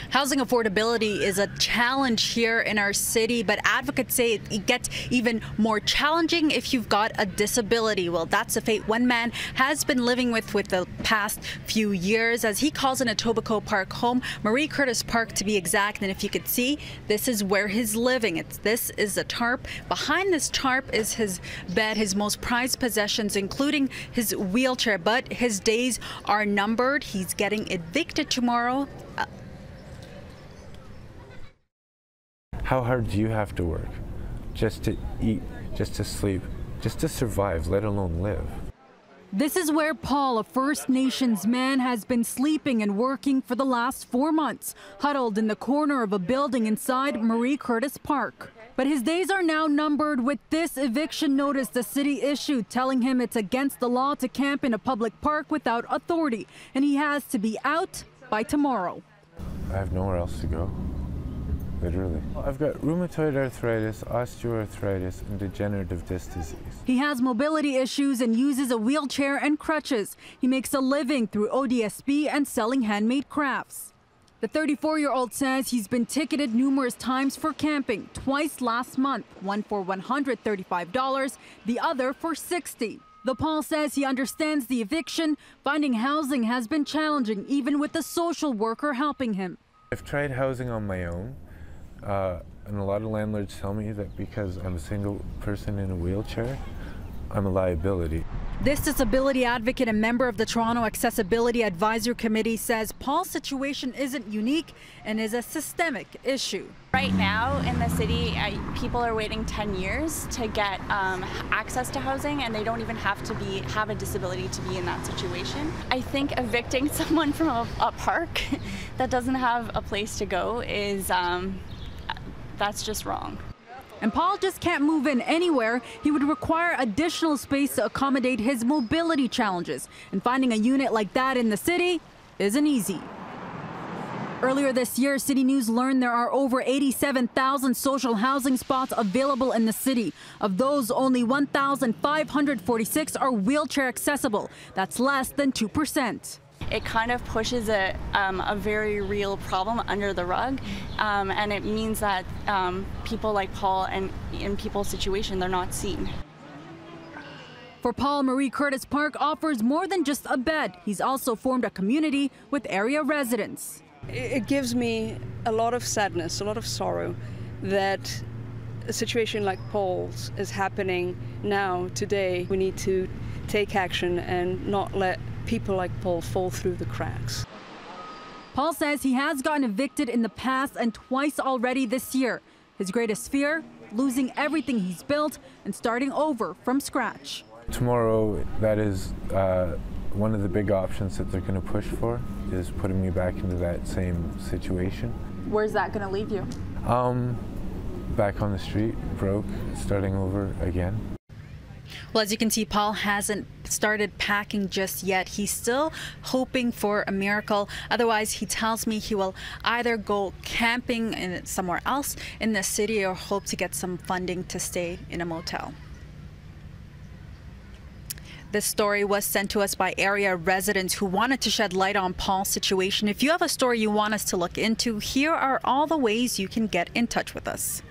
Housing affordability is a challenge here in our city, but advocates say it gets even more challenging if you've got a disability. Well, that's the fate one man has been living with the past few years, as he calls an Etobicoke Park home, Marie Curtis Park to be exact. And if you could see, this is where he's living. This is a tarp. Behind this tarp is his bed, his most prized possessions, including his wheelchair. But his days are numbered. He's getting evicted tomorrow. How hard do you have to work just to eat, just to sleep, just to survive, let alone live? This is where Paul, a First Nations man, has been sleeping and working for the last 4 months, huddled in the corner of a building inside Marie Curtis Park. But his days are now numbered with this eviction notice the city issued, telling him it's against the law to camp in a public park without authority, and he has to be out by tomorrow. I have nowhere else to go. Literally. I've got rheumatoid arthritis, osteoarthritis, and degenerative disc disease. He has mobility issues and uses a wheelchair and crutches. He makes a living through ODSP and selling handmade crafts. The 34-year-old says he's been ticketed numerous times for camping, twice last month, one for $135, the other for $60. Though Paul says he understands the eviction, finding housing has been challenging, even with a social worker helping him. I've tried housing on my own. And a lot of landlords tell me that because I'm a single person in a wheelchair, I'm a liability. This disability advocate and member of the Toronto Accessibility Advisory Committee says Paul's situation isn't unique and is a systemic issue. Right now in the city, people are waiting 10 years to get access to housing, and they don't even have a disability to be in that situation. I think evicting someone from a park that doesn't have a place to go is that's just wrong. And Paul just can't move in anywhere. He would require additional space to accommodate his mobility challenges. And finding a unit like that in the city isn't easy. Earlier this year, City News learned there are over 87,000 social housing spots available in the city. Of those, only 1,546 are wheelchair accessible. That's less than 2%. It kind of pushes a very real problem under the rug, and it means that people like Paul and in people's situation, they're not seen. For Paul, Marie Curtis Park offers more than just a bed. He's also formed a community with area residents. It gives me a lot of sadness, a lot of sorrow that a situation like Paul's is happening now, today. We need to take action and not let people like Paul fall through the cracks. Paul says he has gotten evicted in the past and twice already this year. His greatest fear, losing everything he's built and starting over from scratch. Tomorrow, that is one of the big options that they're going to push for, is putting me back into that same situation. Where's that going to leave you? Back on the street, broke, starting over again. Well, as you can see, Paul hasn't started packing just yet. He's still hoping for a miracle. Otherwise, he tells me he will either go camping somewhere else in the city or hope to get some funding to stay in a motel. This story was sent to us by area residents who wanted to shed light on Paul's situation. If you have a story you want us to look into, here are all the ways you can get in touch with us.